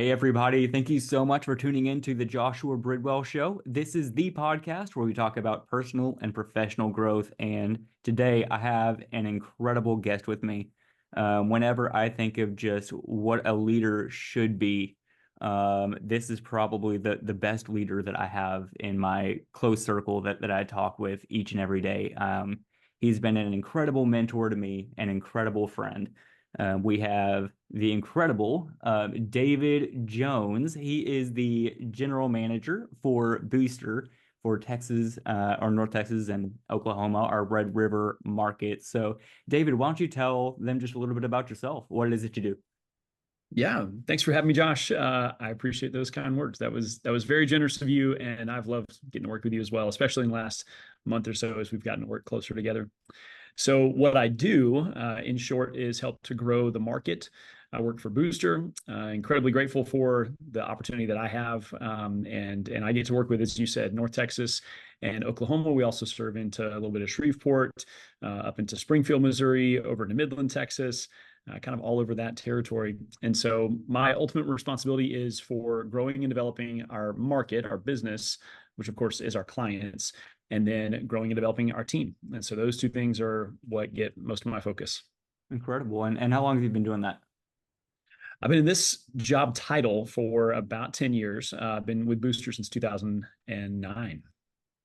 Hey, everybody. Thank you so much for tuning in to the Joshua Bridwell Show. This is the podcast where we talk about personal and professional growth. And today I have an incredible guest with me. Whenever I think of just what a leader should be, this is probably the best leader that I have in my close circle that I talk with each and every day. He's been an incredible mentor to me, an incredible friend. We have the incredible David Jones. He is the general manager for Booster for Texas or North Texas and Oklahoma, our Red River market. So, David, why don't you tell them just a little bit about yourself? What it is that you do? Yeah, thanks for having me, Josh. I appreciate those kind words. That was very generous of you, and I've loved getting to work with you as well, especially in the last month or so as we've gotten to work closer together. So, what I do, in short, is help to grow the market. I work for Booster. Incredibly grateful for the opportunity that I have, and I get to work with, as you said, North Texas and Oklahoma. We also serve into a little bit of Shreveport, up into Springfield, Missouri, over to Midland, Texas. Kind of all over that territory. And so my ultimate responsibility is for growing and developing our market, our business, which of course is our clients, and then growing and developing our team. And so those two things are what get most of my focus. Incredible. And how long have you been doing that? I've been in this job title for about 10 years. I've been with Booster since 2009.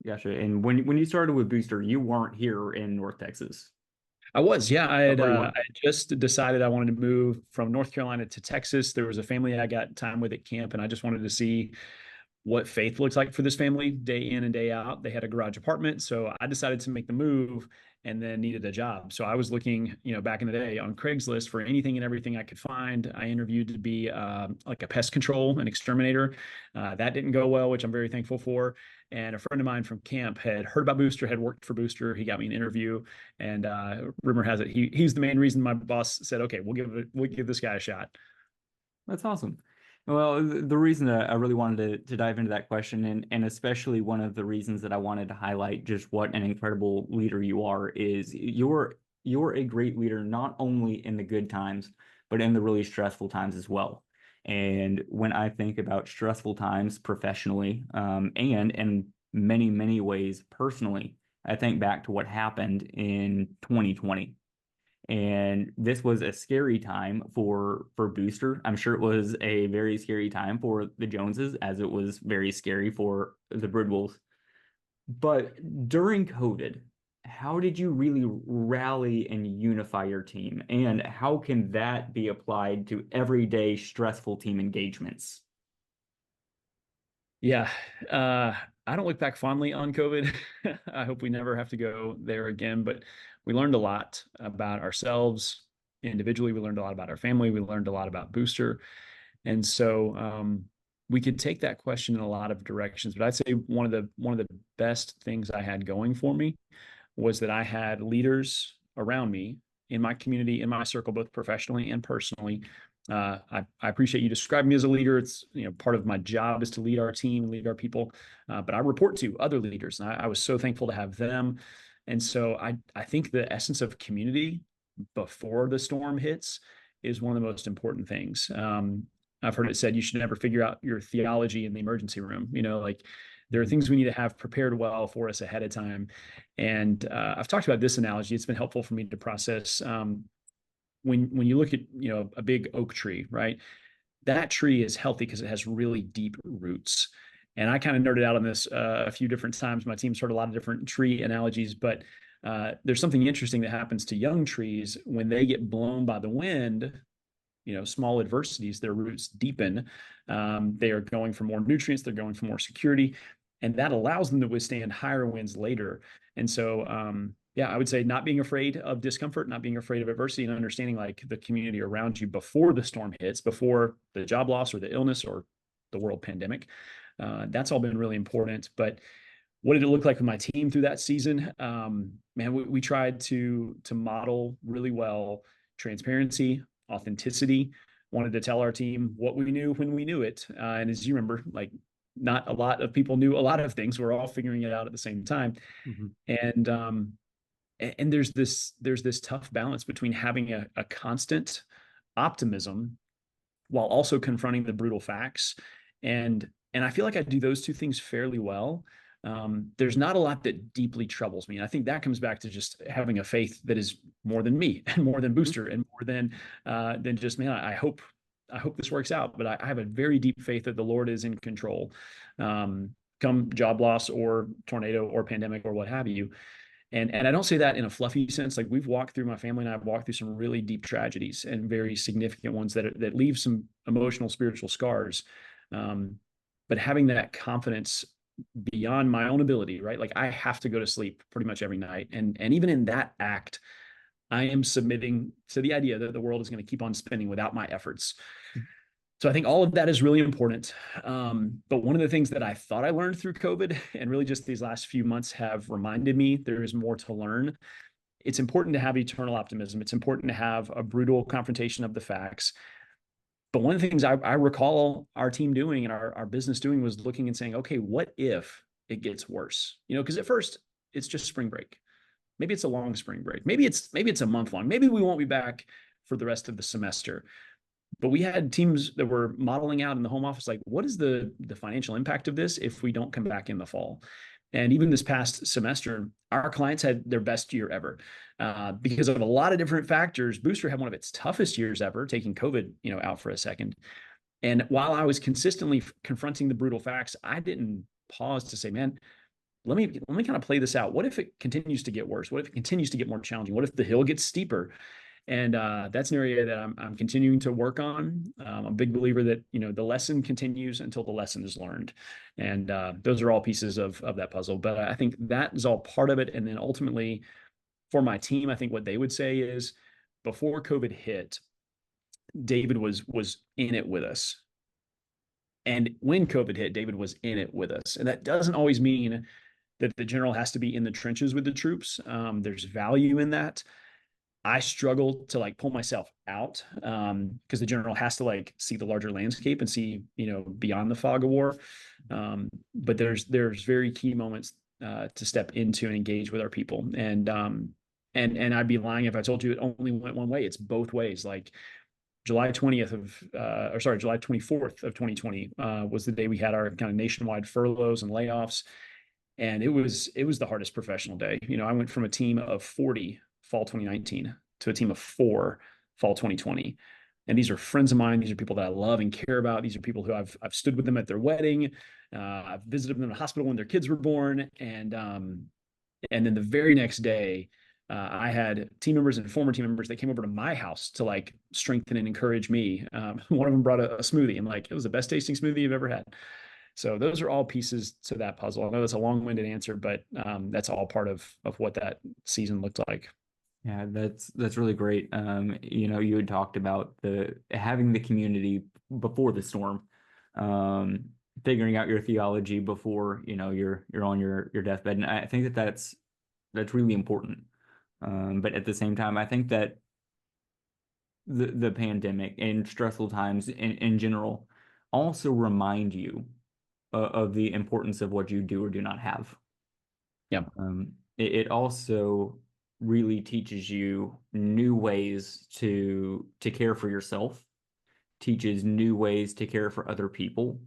Gotcha. And when you started with Booster, you weren't here in North Texas. I was, yeah. Oh, or you weren't? I had just decided I wanted to move from North Carolina to Texas. There was a family I got time with at camp, and I just wanted to see what faith looks like for this family day in and day out. They had a garage apartment. So I decided to make the move and then needed a job. So I was looking, back in the day on Craigslist for anything and everything I could find. I interviewed to be like a pest control, an exterminator. That didn't go well, which I'm very thankful for. And a friend of mine from camp had heard about Booster, had worked for Booster. He got me an interview, and rumor has it he's the main reason my boss said, "Okay, we'll give this guy a shot." That's awesome. Well, the reason that I really wanted to dive into that question, and especially one of the reasons that I wanted to highlight just what an incredible leader you are, is you're a great leader, not only in the good times, but in the really stressful times as well. And when I think about stressful times professionally, and in many, many ways personally, I think back to what happened in 2020. And this was a scary time for Booster. I'm sure it was a very scary time for the Joneses, as it was very scary for the Bridwells. But during COVID, how did you really rally and unify your team? And how can that be applied to everyday stressful team engagements? Yeah, I don't look back fondly on COVID. I hope we never have to go there again, but we learned a lot about ourselves individually. We learned a lot about our family. We learned a lot about Booster. And so we could take that question in a lot of directions, but I'd say one of the best things I had going for me was that I had leaders around me in my community, in my circle, both professionally and personally. I appreciate you describing me as a leader. It's part of my job is to lead our team, lead our people, but I report to other leaders, and I was so thankful to have them. And so I think the essence of community before the storm hits is one of the most important things. I've heard it said you should never figure out your theology in the emergency room. Like there are things we need to have prepared well for us ahead of time. And I've talked about this analogy. It's been helpful for me to process. When you look at a big oak tree, right? That tree is healthy because it has really deep roots. And I kind of nerded out on this a few different times. My team's heard a lot of different tree analogies, but there's something interesting that happens to young trees when they get blown by the wind. Small adversities, their roots deepen. They are going for more nutrients, they're going for more security, and that allows them to withstand higher winds later. And so, yeah, I would say not being afraid of discomfort, not being afraid of adversity, and understanding like the community around you before the storm hits, before the job loss or the illness or the world pandemic. That's all been really important. But what did it look like with my team through that season? Man, we tried to model really well transparency, authenticity. Wanted to tell our team what we knew when we knew it. And as you remember, like not a lot of people knew a lot of things. We're all figuring it out at the same time. Mhm. And there's this tough balance between having a constant optimism while also confronting the brutal facts. And I feel like I do those two things fairly well. There's not a lot that deeply troubles me. And I think that comes back to just having a faith that is more than me and more than Booster and more than just, man, I hope this works out. But I have a very deep faith that the Lord is in control, come job loss or tornado or pandemic or what have you. And I don't say that in a fluffy sense. Like, my family and I have walked through some really deep tragedies and very significant ones that leave some emotional, spiritual scars. But having that confidence beyond my own ability, right? Like, I have to go to sleep pretty much every night. And even in that act, I am submitting to the idea that the world is going to keep on spinning without my efforts. So I think all of that is really important. But one of the things that I thought I learned through COVID, and really just these last few months have reminded me there is more to learn. It's important to have eternal optimism. It's important to have a brutal confrontation of the facts. But one of the things I recall our team doing and our business doing was looking and saying, okay, what if it gets worse? Because at first it's just spring break. Maybe it's a long spring break. Maybe it's a month long. Maybe we won't be back for the rest of the semester. But we had teams that were modeling out in the home office, like, what is the financial impact of this if we don't come back in the fall? And even this past semester, our clients had their best year ever because of a lot of different factors. Booster had one of its toughest years ever, taking COVID, out for a second. And while I was consistently confronting the brutal facts, I didn't pause to say, man, let me kind of play this out. What if it continues to get worse? What if it continues to get more challenging? What if the hill gets steeper? And that's an area that I'm continuing to work on. I'm a big believer that, the lesson continues until the lesson is learned. And those are all pieces of that puzzle. But I think that is all part of it. And then ultimately for my team, I think what they would say is, before COVID hit, David was in it with us. And when COVID hit, David was in it with us. And that doesn't always mean that the general has to be in the trenches with the troops. There's value in that. I struggle to pull myself out because the general has to see the larger landscape and see, beyond the fog of war. But there's very key moments to step into and engage with our people. And I'd be lying if I told you it only went one way. It's both ways. July 24th of 2020 was the day we had our kind of nationwide furloughs and layoffs. And it was the hardest professional day. I went from a team of 40 fall 2019 to a team of 4 fall 2020. And these are friends of mine. These are people that I love and care about. These are people who I've stood with them at their wedding. I've visited them in the hospital when their kids were born. And then the very next day, I had team members and former team members that came over to my house to strengthen and encourage me. One of them brought a smoothie, and it was the best tasting smoothie you've ever had. So those are all pieces to that puzzle. I know that's a long-winded answer, but that's all part of what that season looked like. Yeah, that's really great. You had talked about having the community before the storm, figuring out your theology before you're on your deathbed, and I think that's really important. But at the same time, I think that the pandemic and stressful times in general also remind you of the importance of what you do or do not have. Yeah. It also really teaches you new ways to care for yourself, teaches new ways to care for other people.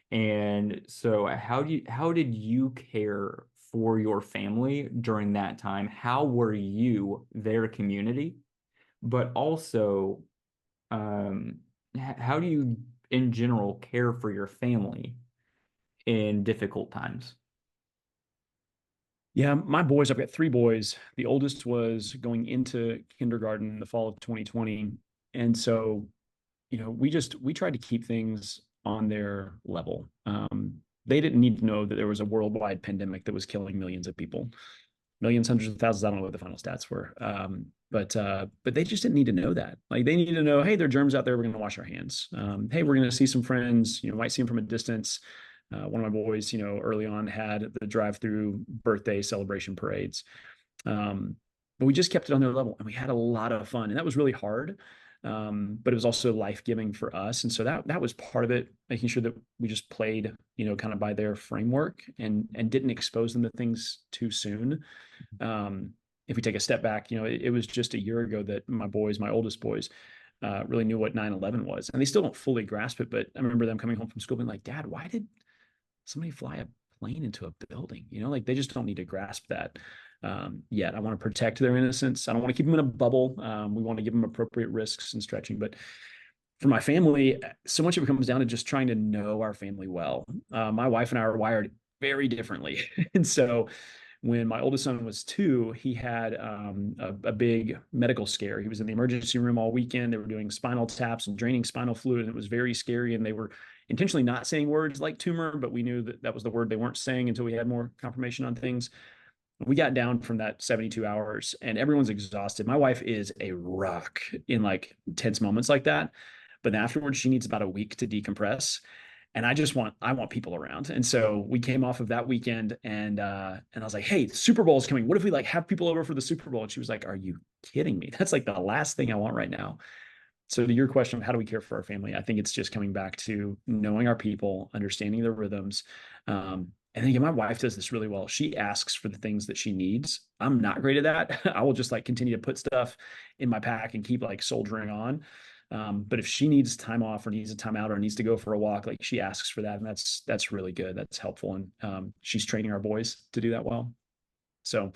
And so how did you care for your family during that time? How were you their community? But also, how do you in general care for your family in difficult times? Yeah, my boys, I've got 3 boys. The oldest was going into kindergarten in the fall of 2020. And so, we tried to keep things on their level. They didn't need to know that there was a worldwide pandemic that was killing millions of people, millions, hundreds of thousands. I don't know what the final stats were. But they just didn't need to know that. They needed to know, hey, there are germs out there. We're going to wash our hands. Hey, we're going to see some friends, might see them from a distance. One of my boys, early on had the drive-through birthday celebration parades. But we just kept it on their level, and we had a lot of fun, and that was really hard. But it was also life-giving for us. And so that was part of it, making sure that we just played, kind of by their framework and didn't expose them to things too soon. If we take a step back, it was just a year ago that my oldest boys, really knew what 9/11 was, and they still don't fully grasp it. But I remember them coming home from school being like, "Dad, why did somebody fly a plane into a building?" Like they just don't need to grasp that yet. I want to protect their innocence. I don't want to keep them in a bubble. We want to give them appropriate risks and stretching. But for my family, so much of it comes down to just trying to know our family well. My wife and I are wired very differently. And so when my oldest son was 2, he had a big medical scare. He was in the emergency room all weekend. They were doing spinal taps and draining spinal fluid, and it was very scary. And they were intentionally not saying words like tumor, but we knew that that was the word they weren't saying until we had more confirmation on things. We got down from that 72 hours and everyone's exhausted. My wife is a rock in like tense moments like that. But then afterwards, she needs about a week to decompress. And I want people around. And so we came off of that weekend and I was like, hey, the Super Bowl is coming. What if we like have people over for the Super Bowl? And she was like, are you kidding me? That's like the last thing I want right now. So to your question of how do we care for our family, I think it's just coming back to knowing our people, understanding their rhythms. And then again, my wife does this really well. She asks for the things that she needs. I'm not great at that. I will just like continue to put stuff in my pack and keep like soldiering on. But if she needs time off or needs a timeout or needs to go for a walk, like she asks for that. And that's really good. That's helpful. And she's training our boys to do that well. So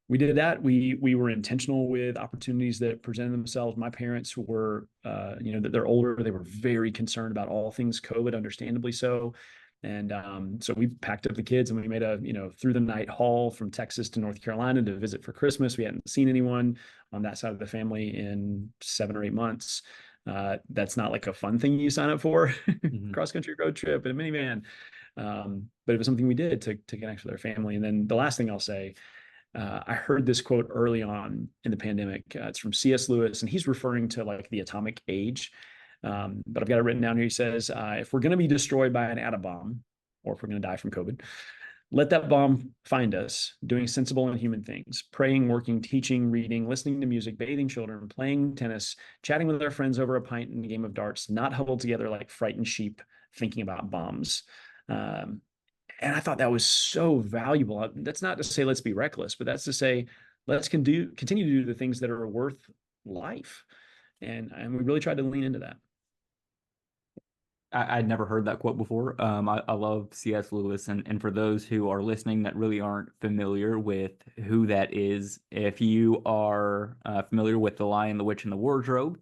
we did that. We were intentional with opportunities that presented themselves. My parents were, that they're older. They were very concerned about all things COVID, understandably so. And so we packed up the kids and we made a, through the night haul from Texas to North Carolina to visit for Christmas. We hadn't seen anyone on that side of the family in 7 or 8 months. That's not like a fun thing you sign up for, cross-country road trip in a minivan. But it was something we did to connect with our family. And then the last thing I'll say, I heard this quote early on in the pandemic. It's from C.S. Lewis, and he's referring to like the atomic age. But I've got it written down here. He says, if we're going to be destroyed by an atom bomb, or if we're going to die from COVID, let that bomb find us doing sensible and human things, praying, working, teaching, reading, listening to music, bathing children, playing tennis, chatting with our friends over a pint and a game of darts, not huddled together like frightened sheep thinking about bombs. And I thought that was so valuable. That's not to say let's be reckless, but that's to say let's continue to do the things that are worth life. And we really tried to lean into that. I'd never heard that quote before. I love C.S. Lewis, and for those who are listening that really aren't familiar with who that is, if you are familiar with The Lion, the Witch, and the Wardrobe,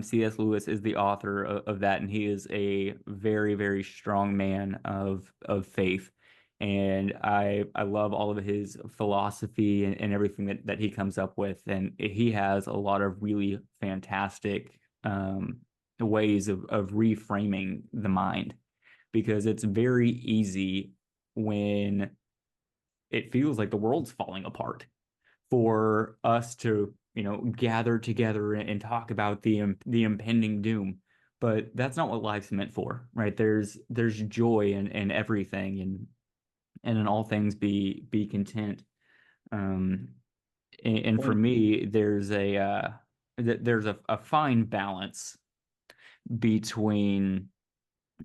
C.S. Lewis is the author of that, and he is a very, very strong man of faith. And I love all of his philosophy and everything that he comes up with, and he has a lot of really fantastic ways of reframing the mind, because it's very easy when it feels like the world's falling apart for us to gather together and talk about the impending doom. But that's not what life's meant for, right? There's joy in everything, and in all things be content. And for me, there's a fine balance between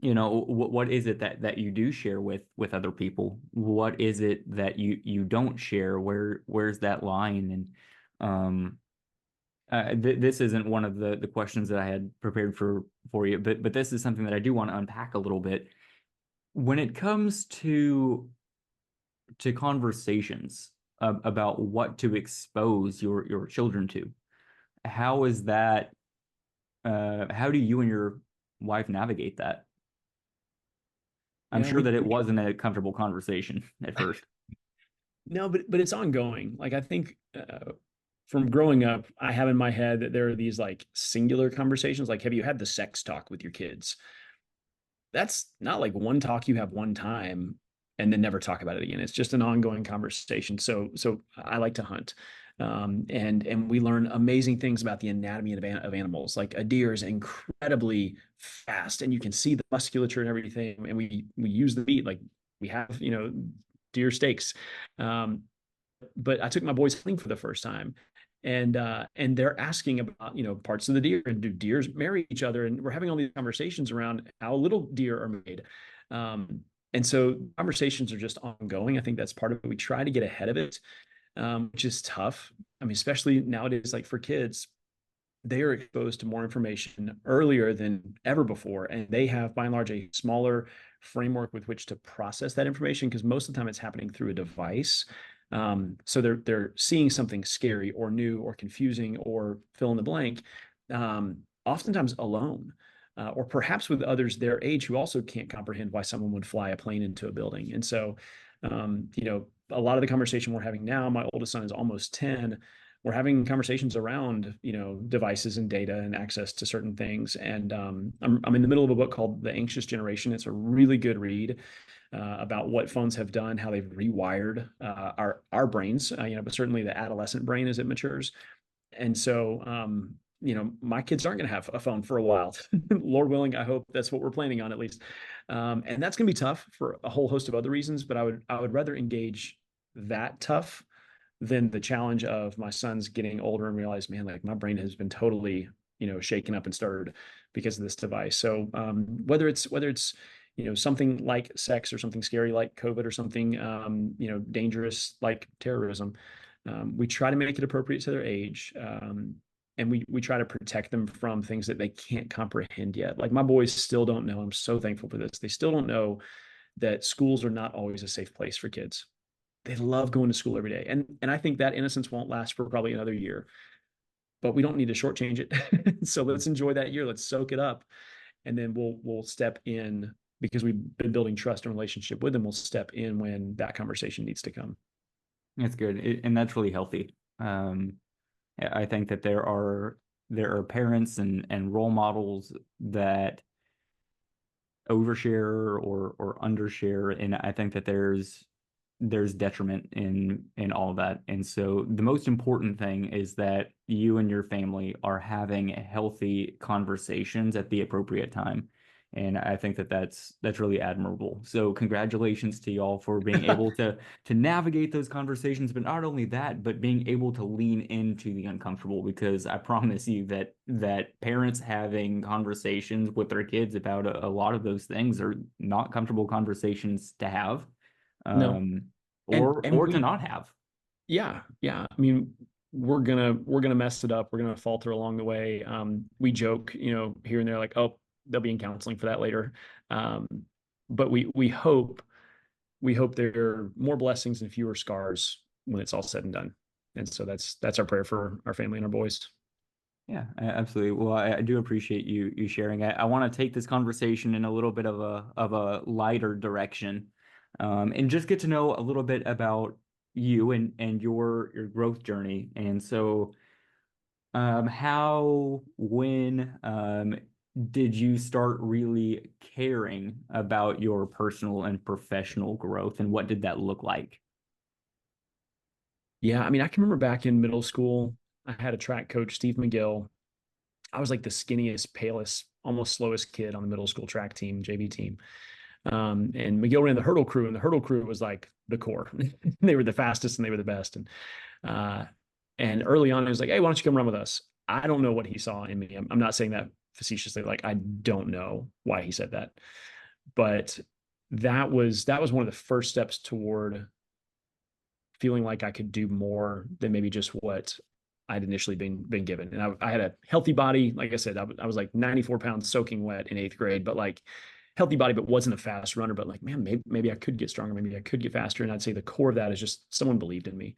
what is it that you do share with other people, what is it that you don't share, where's that line. And this isn't one of the questions that I had prepared for you, but this is something that I do want to unpack a little bit. When it comes to conversations about what to expose your children to, how is that how do you and your wife navigate that? I'm sure that it wasn't a comfortable conversation at first. No, but it's ongoing. Like I think from growing up, I have in my head that there are these like singular conversations. Like, have you had the sex talk with your kids? That's not like one talk you have one time and then never talk about it again. It's just an ongoing conversation. So I like to hunt. And we learn amazing things about the anatomy of animals. Like a deer is incredibly fast, and you can see the musculature and everything. And we use the meat, like we have, deer steaks. But I took my boys hunting for the first time, and they're asking about parts of the deer, and do deers marry each other, and we're having all these conversations around how little deer are made. And so conversations are just ongoing. I think that's part of it. We try to get ahead of it, which is tough. I mean, especially nowadays, like for kids, they are exposed to more information earlier than ever before. And they have, by and large, a smaller framework with which to process that information, because most of the time it's happening through a device. So they're seeing something scary or new or confusing or fill in the blank, oftentimes alone. Or perhaps with others their age who also can't comprehend why someone would fly a plane into a building. And so, a lot of the conversation we're having now, my oldest son is almost 10. We're having conversations around, devices and data and access to certain things. And I'm in the middle of a book called The Anxious Generation. It's a really good read about what phones have done, how they've rewired our brains, but certainly the adolescent brain as it matures. And so, my kids aren't going to have a phone for a while. Lord willing, I hope that's what we're planning on, at least. And that's going to be tough for a whole host of other reasons. But I would rather engage that tough than the challenge of my sons getting older and realize, man, like my brain has been totally, shaken up and stirred because of this device. So whether it's something like sex or something scary like COVID or something dangerous like terrorism, we try to make it appropriate to their age. And we try to protect them from things that they can't comprehend yet. Like my boys still don't know. I'm so thankful for this. They still don't know that schools are not always a safe place for kids. They love going to school every day. And I think that innocence won't last for probably another year, but we don't need to shortchange it. So let's enjoy that year. Let's soak it up. And then we'll step in, because we've been building trust and relationship with them. We'll step in when that conversation needs to come. That's good. And that's really healthy. I think that there are parents and role models that overshare or undershare, and I think that there's detriment in all of that. And so the most important thing is that you and your family are having healthy conversations at the appropriate time. And I think that that's really admirable. So congratulations to y'all for being able to navigate those conversations, but not only that, but being able to lean into the uncomfortable, because I promise you that parents having conversations with their kids about a lot of those things are not comfortable conversations to have. No. And Or to we, not have. yeah. I mean, we're gonna mess it up. We're gonna falter along the way. We joke, here and there, like, oh, they'll be in counseling for that later. Um, but we hope there are more blessings and fewer scars when it's all said and done. And so that's our prayer for our family and our boys. Yeah, absolutely. Well, I do appreciate you sharing. I want to take this conversation in a little bit of a lighter direction, and just get to know a little bit about you and your growth journey. And so, when did you start really caring about your personal and professional growth, and what did that look like? Yeah, I mean, I can remember back in middle school, I had a track coach, Steve McGill. I was like the skinniest, palest, almost slowest kid on the middle school track team, JV team. And Miguel ran the hurdle crew, and the hurdle crew was like the core. They were the fastest and they were the best. Uh, and early on, he was like, "Hey, why don't you come run with us?" I don't know what he saw in me. I'm not saying that facetiously. Like, I don't know why he said that, but that was one of the first steps toward feeling like I could do more than maybe just what I'd initially been given. And I had a healthy body. Like I said, I was like 94 pounds soaking wet in eighth grade, but like healthy body, but wasn't a fast runner. But like, man, maybe I could get stronger. Maybe I could get faster. And I'd say the core of that is just someone believed in me.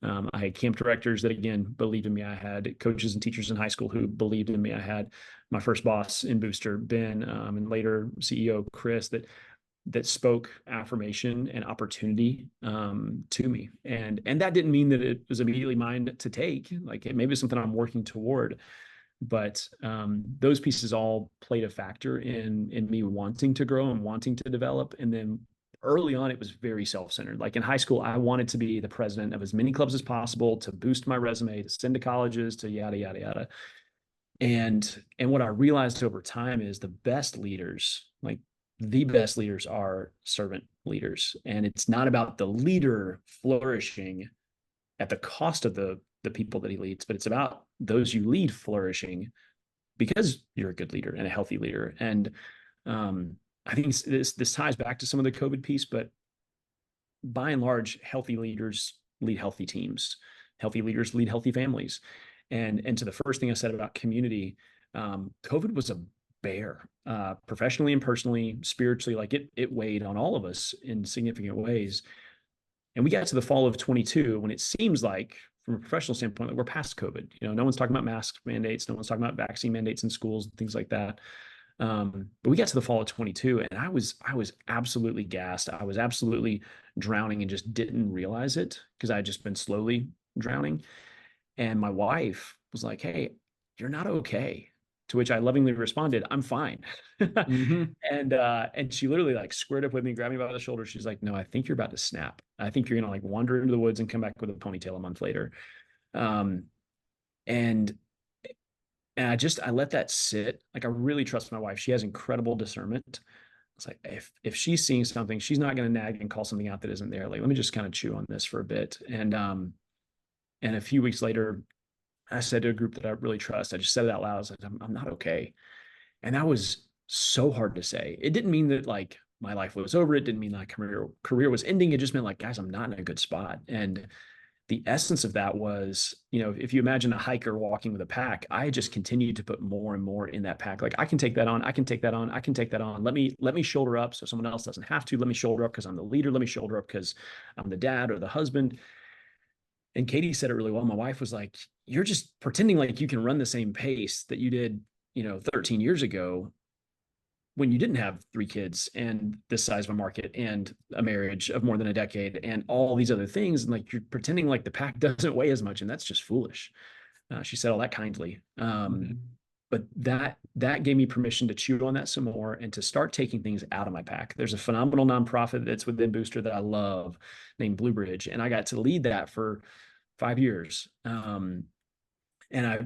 I had camp directors that, again, believed in me. I had coaches and teachers in high school who believed in me. I had my first boss in Booster, Ben, and later CEO Chris, that spoke affirmation and opportunity to me. And that didn't mean that it was immediately mine to take. Like, it maybe something I'm working toward. But those pieces all played a factor in me wanting to grow and wanting to develop. And then early on, it was very self-centered. Like in high school, I wanted to be the president of as many clubs as possible, to boost my resume, to send to colleges, to yada yada yada. And what I realized over time is the best leaders, like the best leaders, are servant leaders. And it's not about the leader flourishing at the cost of the people that he leads, but it's about those you lead flourishing because you're a good leader and a healthy leader. And I think this ties back to some of the COVID piece, but by and large, healthy leaders lead healthy teams. Healthy leaders lead healthy families. And to the first thing I said about community, COVID was a bear, professionally and personally, spiritually. Like it weighed on all of us in significant ways. And we got to the fall of 22 when it seems like, from a professional standpoint, that we're past COVID. No one's talking about mask mandates, no one's talking about vaccine mandates in schools and things like that. But we got to the fall of 22, and I was absolutely gassed. I was absolutely drowning and just didn't realize it because I had just been slowly drowning. And my wife was like, "Hey, you're not okay." To which I lovingly responded, "I'm fine." Mm-hmm. And she literally like squared up with me, grabbed me by the shoulder. She's like, "No, I think you're about to snap. I think you're gonna like wander into the woods and come back with a ponytail a month later." Um, and and I let that sit. Like I really trust my wife. She has incredible discernment. It's like if she's seeing something, she's not going to nag and call something out that isn't there. Like let me just kind of chew on this for a bit. And a few weeks later, I said to a group that I really trust, I just said it out loud. I was like, I'm not okay. And that was so hard to say. It didn't mean that like my life was over. It didn't mean like career was ending. It just meant like, guys, I'm not in a good spot. And the essence of that was, if you imagine a hiker walking with a pack, I just continued to put more and more in that pack. Like I can take that on, I can take that on, I can take that on. Let me shoulder up so someone else doesn't have to. Let me shoulder up because I'm the leader. Let me shoulder up because I'm the dad or the husband. And Katie said it really well. My wife was like, "You're just pretending like you can run the same pace that you did, 13 years ago when you didn't have three kids and this size of a market and a marriage of more than a decade and all these other things. And like you're pretending like the pack doesn't weigh as much, and that's just foolish." She said all that kindly. But that gave me permission to chew on that some more and to start taking things out of my pack. There's a phenomenal nonprofit that's within Booster that I love named Blue Bridge, and I got to lead that for 5 years. And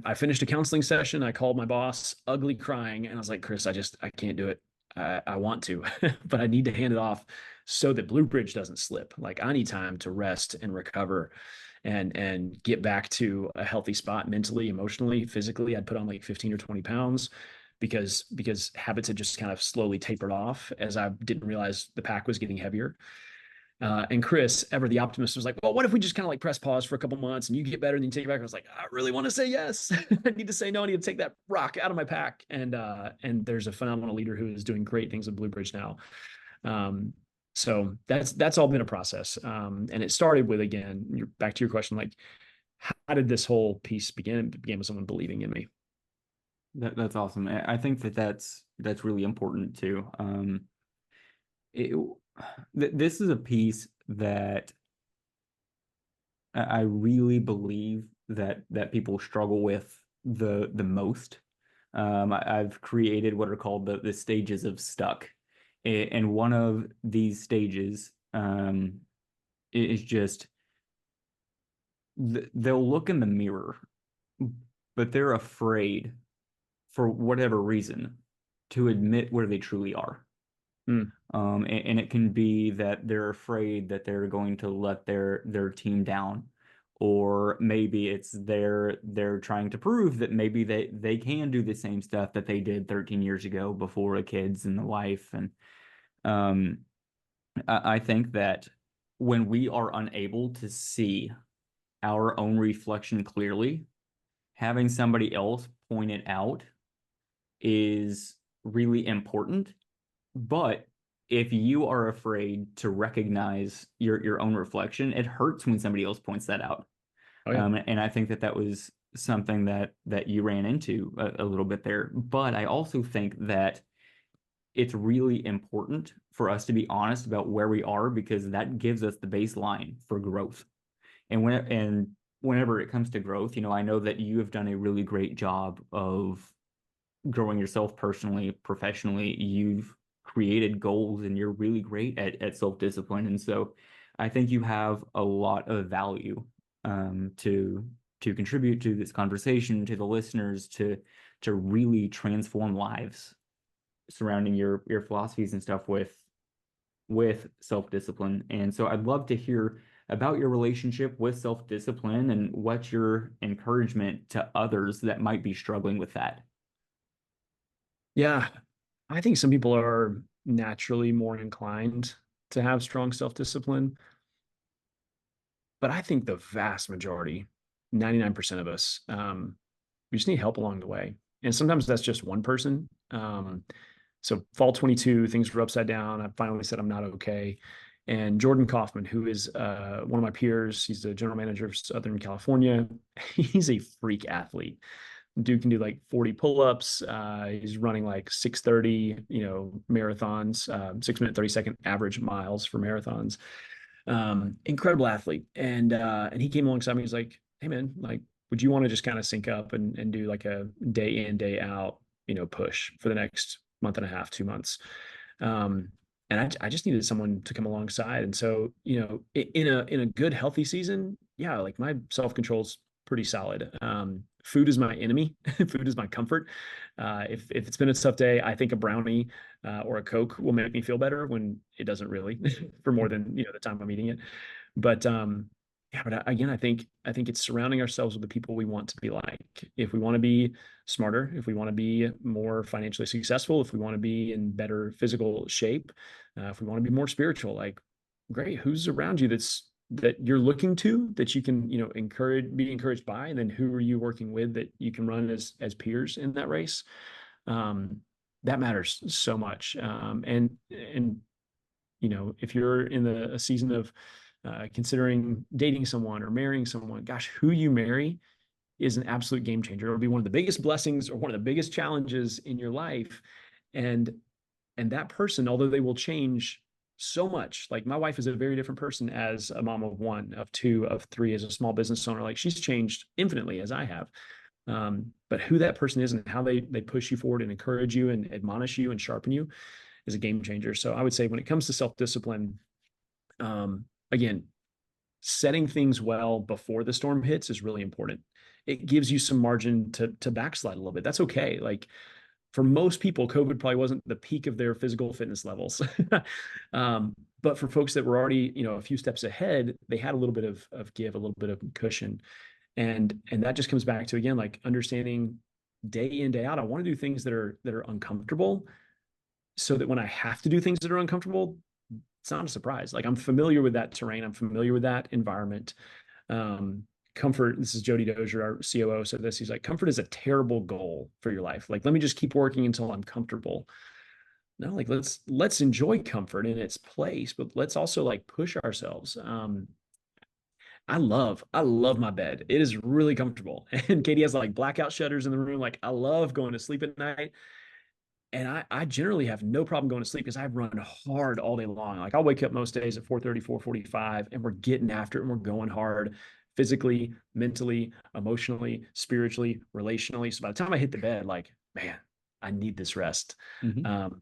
I finished a counseling session. I called my boss, ugly crying, and I was like, "Chris, I can't do it. I want to, but I need to hand it off so that Blue Bridge doesn't slip. Like I need time to rest and recover and get back to a healthy spot mentally, emotionally, physically." I'd put on like 15 or 20 pounds because habits had just kind of slowly tapered off as I didn't realize the pack was getting heavier. And Chris, ever the optimist, was like, "Well, what if we just kind of like press pause for a couple months and you get better and you take it back?" I was like, "I really want to say yes. I need to say no. I need to take that rock out of my pack." And there's a phenomenal leader who is doing great things at Blue Bridge now. So that's all been a process. And it started with, again, you're back to your question, like, how did this whole piece begin? It began with someone believing in me. That's awesome. I think that's really important too. It, this is a piece that I really believe that people struggle with the most. I've created what are called the stages of stuck, and one of these stages is just they'll look in the mirror, but they're afraid for whatever reason to admit where they truly are. Mm. And it can be that they're afraid that they're going to let their team down, or maybe it's they're trying to prove that maybe they can do the same stuff that they did 13 years ago before the kids and the wife. And um, I think that when we are unable to see our own reflection clearly, having somebody else point it out is really important. But if you are afraid to recognize your own reflection, it hurts when somebody else points that out. Oh yeah. And I think that was something that you ran into a little bit there. But I also think that it's really important for us to be honest about where we are, because that gives us the baseline for growth. And whenever it comes to growth, I know that you have done a really great job of growing yourself personally, professionally. You've created goals and you're really great at self-discipline. And so I think you have a lot of value to contribute to this conversation, to the listeners, to really transform lives surrounding your philosophies and stuff with self-discipline. And so I'd love to hear about your relationship with self-discipline and what's your encouragement to others that might be struggling with that. Yeah. I think some people are naturally more inclined to have strong self-discipline, but I think the vast majority 99% of us, we just need help along the way. And sometimes that's just one person. So fall 22, things were upside down. I finally said, I'm not okay. And Jordan Kaufman, who is one of my peers, he's the general manager of Southern California. He's a freak athlete. Dude can do like 40 pull-ups. He's running like 6:30, marathons, 6 minute, 30-second average miles for marathons. Incredible athlete. And he came alongside me. He's like, hey man, like, would you want to just kind of sync up and do like a day in, day out, push for the next month and a half, 2 months? And I just needed someone to come alongside. And so, in a good, healthy season, yeah, like my self-control's pretty solid. Food is my enemy. Food is my comfort. If it's been a tough day, I think a brownie or a Coke will make me feel better when it doesn't really for more than, the time I'm eating it. But yeah, but again, I think it's surrounding ourselves with the people we want to be like. If we want to be smarter, if we want to be more financially successful, if we want to be in better physical shape, if we want to be more spiritual, like, great, who's around you that you're looking to, that you can, be encouraged by, and then who are you working with that you can run as peers in that race? That matters so much. And if you're in a season of considering dating someone or marrying someone, gosh, who you marry is an absolute game changer. It'll be one of the biggest blessings or one of the biggest challenges in your life. And that person, although they will change so much, like my wife is a very different person as a mom of one, of two, of three, as a small business owner. Like, she's changed infinitely as I have. But who that person is and how they push you forward and encourage you and admonish you and sharpen you is a game changer. So I would say when it comes to self-discipline, again, setting things well before the storm hits is really important. It gives you some margin to backslide a little bit. That's okay. Like, for most people, COVID probably wasn't the peak of their physical fitness levels. But for folks that were already, a few steps ahead, they had a little bit of give, a little bit of cushion. And that just comes back to, again, like, understanding day in, day out, I want to do things that are uncomfortable, so that when I have to do things that are uncomfortable, it's not a surprise. Like, I'm familiar with that terrain. I'm familiar with that environment. Comfort, this is Jody Dozier, our COO, said this. He's like, comfort is a terrible goal for your life. Like, let me just keep working until I'm comfortable. No, like, let's enjoy comfort in its place, but let's also like push ourselves. I love my bed. It is really comfortable. And Katie has like blackout shutters in the room. Like, I love going to sleep at night. And I generally have no problem going to sleep because I run hard all day long. Like, I'll wake up most days at 4:30, 4:45, and we're getting after it and we're going hard physically, mentally, emotionally, spiritually, relationally. So by the time I hit the bed, like, man, I need this rest. Mm-hmm.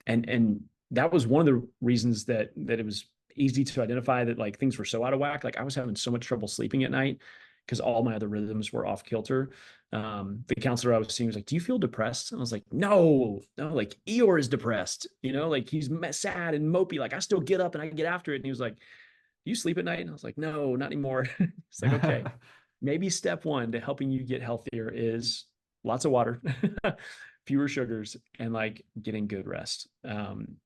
And that was one of the reasons that it was easy to identify that like things were so out of whack. Like, I was having so much trouble sleeping at night because all my other rhythms were off kilter. The counselor I was seeing was like, do you feel depressed? And I was like, no, like, Eeyore is depressed, like, he's sad and mopey. Like, I still get up and I get after it. And he was like, do you sleep at night? And I was like, no, not anymore. It's like, okay, maybe step one to helping you get healthier is lots of water, fewer sugars, and like getting good rest. And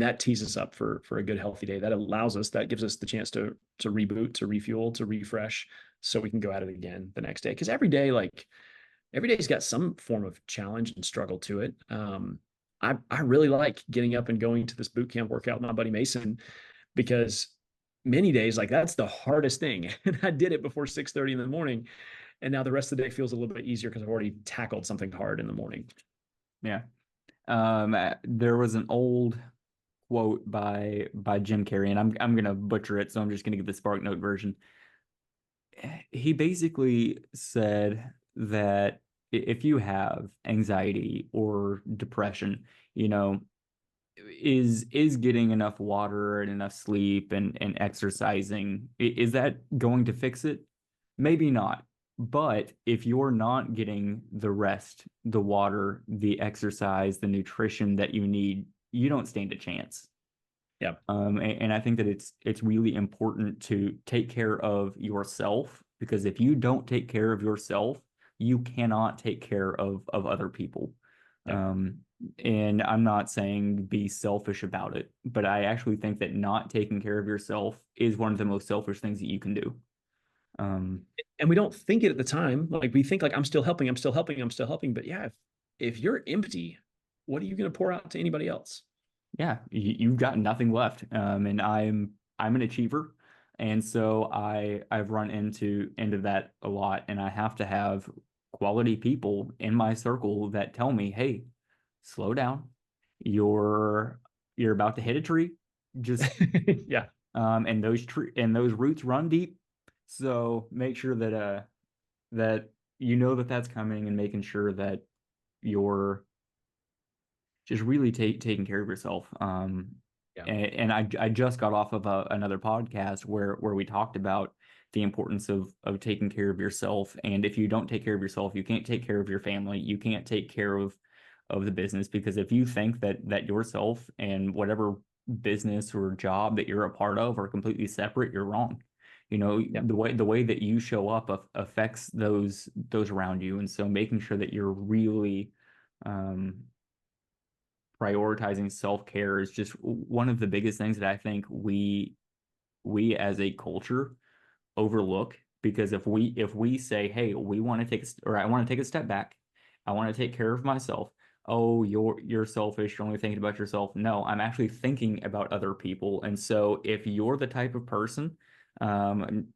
that tees us up for a good, healthy day. That gives us the chance to reboot, to refuel, to refresh, so we can go at it again the next day. Because every day's got some form of challenge and struggle to it. I really like getting up and going to this boot camp workout with my buddy Mason, because many days, like, that's the hardest thing. And I did it before 6:30 in the morning. And now the rest of the day feels a little bit easier because I've already tackled something hard in the morning. Yeah. There was an old quote by Jim Carrey, and I'm gonna butcher it, so I'm just gonna give the Spark Note version. He basically said that if you have anxiety or depression, is getting enough water and enough sleep and exercising, is that going to fix it? Maybe not. But if you're not getting the rest, the water, the exercise, the nutrition that you need, you don't stand a chance. Yeah. And I think that it's really important to take care of yourself, because if you don't take care of yourself, you cannot take care of other people. Yeah. And I'm not saying be selfish about it, but I actually think that not taking care of yourself is one of the most selfish things that you can do. Um, And we don't think it at the time. Like we think like I'm still helping, I'm still helping, I'm still helping. But yeah, if you're empty, what are you going to pour out to anybody else? yeah, you've got nothing left. And I'm an achiever, and so I've run into that a lot, and I have to have quality people in my circle that tell me, hey, slow down. You're you're about to hit a tree. Just Yeah. and those roots run deep. So make sure that you know that that's coming, and making sure that you're just really taking care of yourself. Yeah. And I just got off of another podcast where we talked about the importance of taking care of yourself. And if you don't take care of yourself, you can't take care of your family. You can't take care of the business, because if you think that yourself and whatever business or job that you're a part of are completely separate, you're wrong. You know, Yeah. the way that you show up affects those around you. And so making sure that you're really um prioritizing self-care is just one of the biggest things that I think we as a culture overlook. Because if we say, hey, we want to or I want to take a step back, I want to take care of myself. Oh, you're selfish, you're only thinking about yourself. No, I'm actually thinking about other people. And so if you're the type of person,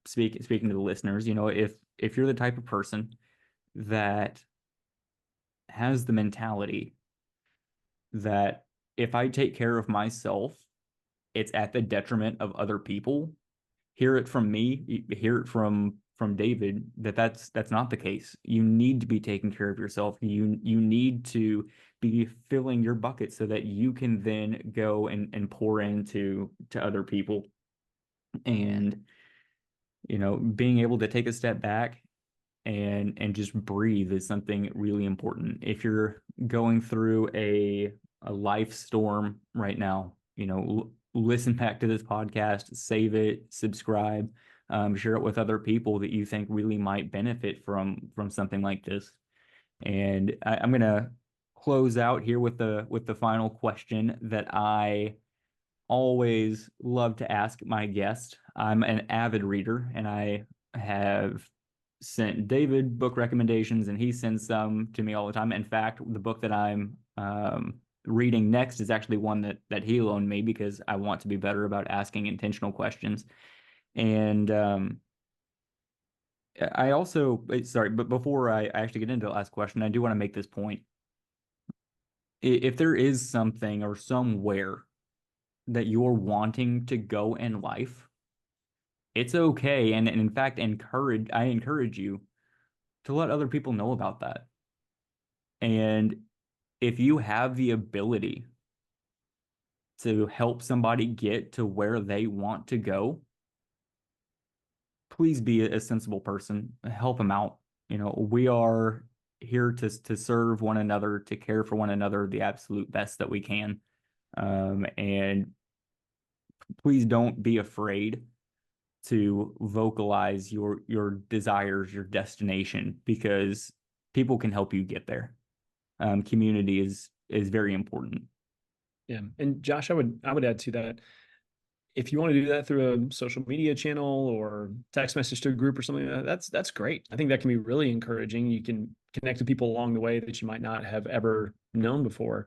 speaking to the listeners, if you're the type of person that has the mentality that if I take care of myself, it's at the detriment of other people. Hear it from me, hear it from David, that's not the case. You need to be taking care of yourself. You need to be filling your bucket so that you can then go and pour into to other people. And being able to take a step back and just breathe is something really important. If you're going through a life storm right now, listen back to this podcast, save it, subscribe, share it with other people that you think really might benefit from something like this. And I'm gonna close out here with the final question that I always love to ask my guest. I'm an avid reader, and I have sent David book recommendations, and he sends some to me all the time. In fact, the book that I'm reading next is actually one that he loaned me, because I want to be better about asking intentional questions. And I also, sorry, but before I actually get into the last question, I do want to make this point. If there is something or somewhere that you're wanting to go in life, it's okay. And in fact, I encourage you to let other people know about that. And if you have the ability to help somebody get to where they want to go, please be a sensible person. Help them out. We are here to serve one another, to care for one another the absolute best that we can. And please don't be afraid to vocalize your desires, your destination, because people can help you get there. Community is very important. Yeah. And Josh, I would add to that. If you want to do that through a social media channel or text message to a group or something, that's great. I think that can be really encouraging. You can connect with people along the way that you might not have ever known before.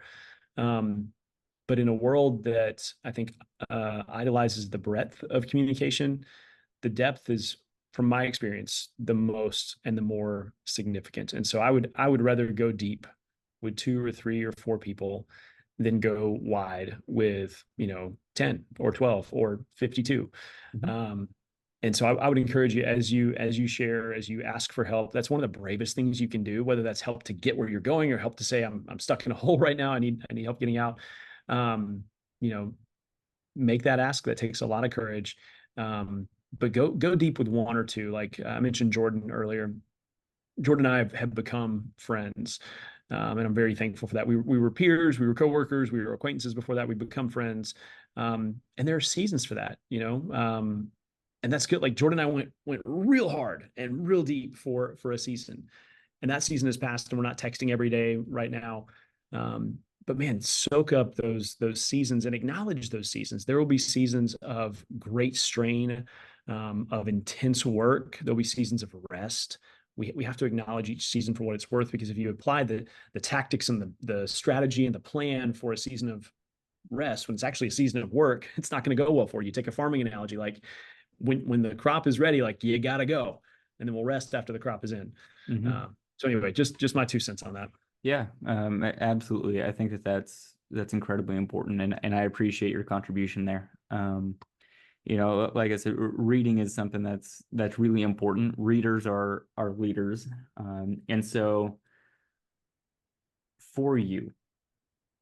But in a world that I think idolizes the breadth of communication, the depth is, from my experience, the most and the more significant. And so I would rather go deep with 2 or 3 or 4 people than go wide with 10 or 12 or 52. Mm-hmm. And so I would encourage you, as you share, as you ask for help. That's one of the bravest things you can do, whether that's help to get where you're going or help to say I'm stuck in a hole right now. I need help getting out. Um, you know, make that ask. That takes a lot of courage. But go deep with one or two. Like I mentioned Jordan earlier. Jordan and I have become friends. And I'm very thankful for that. We were peers, we were coworkers, we were acquaintances before that. We become friends. And there are seasons for that, and that's good. Like Jordan and I went real hard and real deep for a season, and that season has passed, and we're not texting every day right now. But man, soak up those seasons and acknowledge those seasons. There will be seasons of great strain, of intense work. There'll be seasons of rest. We have to acknowledge each season for what it's worth, because if you apply the tactics and the strategy and the plan for a season of rest when it's actually a season of work, it's not going to go well for you. Take a farming analogy, like when the crop is ready, like you got to go, and then we'll rest after the crop is in. So anyway, just my 2 cents on that. Yeah, absolutely. I think that's incredibly important, and I appreciate your contribution there. Like I said, reading is something that's really important. Readers are leaders, and so for you,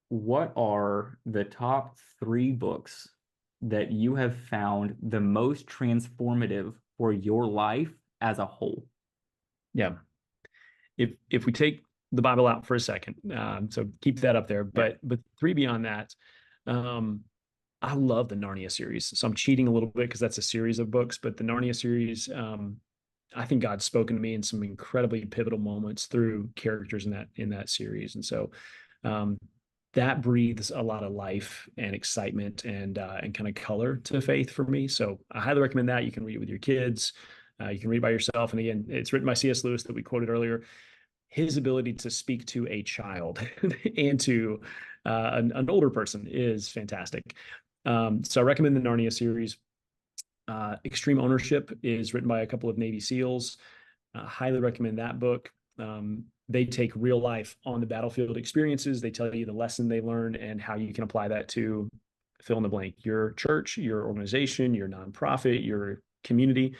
what are the top 3 books that you have found the most transformative for your life as a whole? Yeah. If we take the Bible out for a second, so keep that up there. But 3 beyond that, I love the Narnia series. So I'm cheating a little bit because that's a series of books, but the Narnia series, I think God's spoken to me in some incredibly pivotal moments through characters in that series, and so that breathes a lot of life and excitement and kind of color to faith for me. So I highly recommend that. You can read it with your kids. You can read it by yourself. And again, it's written by C.S. Lewis that we quoted earlier. His ability to speak to a child and to an older person is fantastic. So I recommend the Narnia series. Extreme Ownership is written by a couple of Navy SEALs. Highly recommend that book. They take real life on the battlefield experiences. They tell you the lesson they learned and how you can apply that to fill in the blank, your church, your organization, your nonprofit, your community.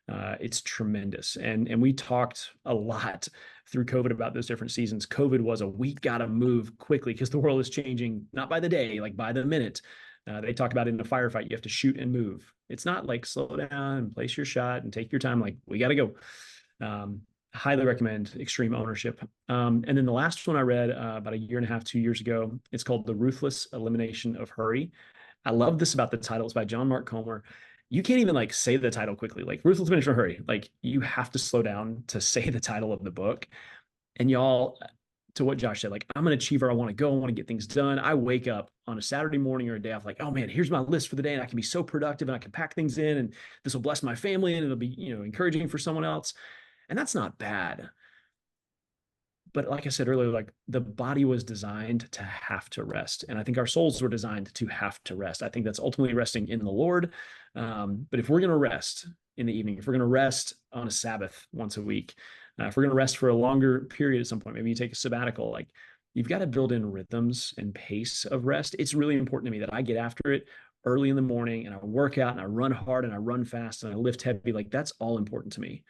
It's tremendous. And we talked a lot through COVID about those different seasons. COVID was we got to move quickly because the world is changing, not by the day, like by the minute. They talk about in a firefight, you have to shoot and move. It's not like slow down and place your shot and take your time. Like, we got to go. Highly recommend Extreme Ownership. And then the last one I read about 1.5 years, 2 years ago, it's called The Ruthless Elimination of Hurry. I love this about the title. It's by John Mark Comer. You can't even like say the title quickly, like Ruthless Elimination of Hurry. Like, you have to slow down to say the title of the book. And y'all, to what Josh said, like, I'm an achiever. I want to go. I want to get things done. I wake up on a Saturday morning or a day off like, oh man, here's my list for the day, and I can be so productive, and I can pack things in, and this will bless my family, and it'll be, encouraging for someone else. And that's not bad. But like I said earlier, like, the body was designed to have to rest. And I think our souls were designed to have to rest. I think that's ultimately resting in the Lord. But if we're going to rest in the evening, if we're going to rest on a Sabbath once a week, if we're going to rest for a longer period at some point, maybe you take a sabbatical, like, you've got to build in rhythms and pace of rest. It's really important to me that I get after it early in the morning, and I work out and I run hard and I run fast and I lift heavy. Like, that's all important to me.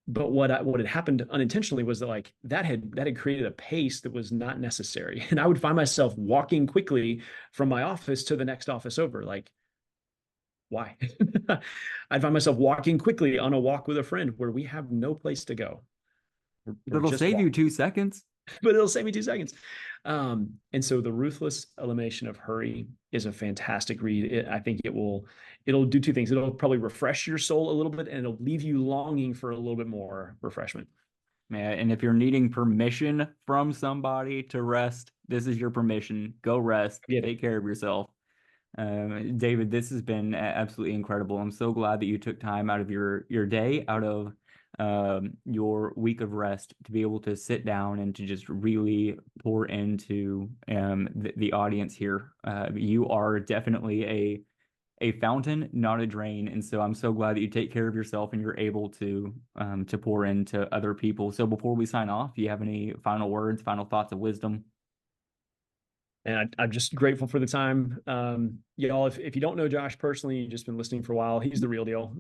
But what had happened unintentionally was that, like, that had created a pace that was not necessary. And I would find myself walking quickly from my office to the next office over. Like, why? I'd find myself walking quickly on a walk with a friend where we have no place to go. It'll save you 2 seconds. But it'll save me 2 seconds. And so The Ruthless Elimination of Hurry is a fantastic read. I think it'll do 2 things. It'll probably refresh your soul a little bit, and it'll leave you longing for a little bit more refreshment. Man, and if you're needing permission from somebody to rest, this is your permission. Go rest. Take care of yourself. David, this has been absolutely incredible. I'm so glad that you took time out of your day, out of your week of rest, to be able to sit down and to just really pour into the audience here. You are definitely a fountain, not a drain, and so I'm so glad that you take care of yourself and you're able to pour into other people. So before we sign off, do you have any final words, final thoughts of wisdom? And I'm just grateful for the time. Y'all, if you don't know Josh personally, you've just been listening for a while, he's the real deal.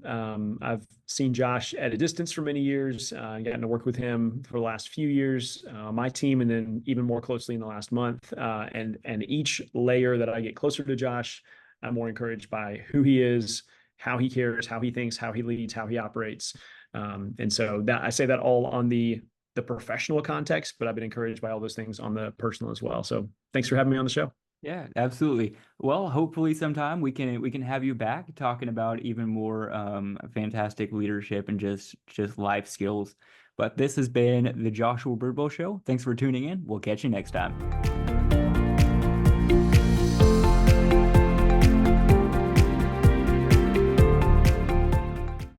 I've seen Josh at a distance for many years, gotten to work with him for the last few years, my team, and then even more closely in the last month. And each layer that I get closer to Josh, I'm more encouraged by who he is, how he cares, how he thinks, how he leads, how he operates. And so that I say that all on the professional context, but I've been encouraged by all those things on the personal as well. So thanks for having me on the show. Yeah, absolutely. Well, hopefully sometime we can have you back talking about even more fantastic leadership and just life skills. But this has been the Joshua Bridwell Show. Thanks for tuning in. We'll catch you next time.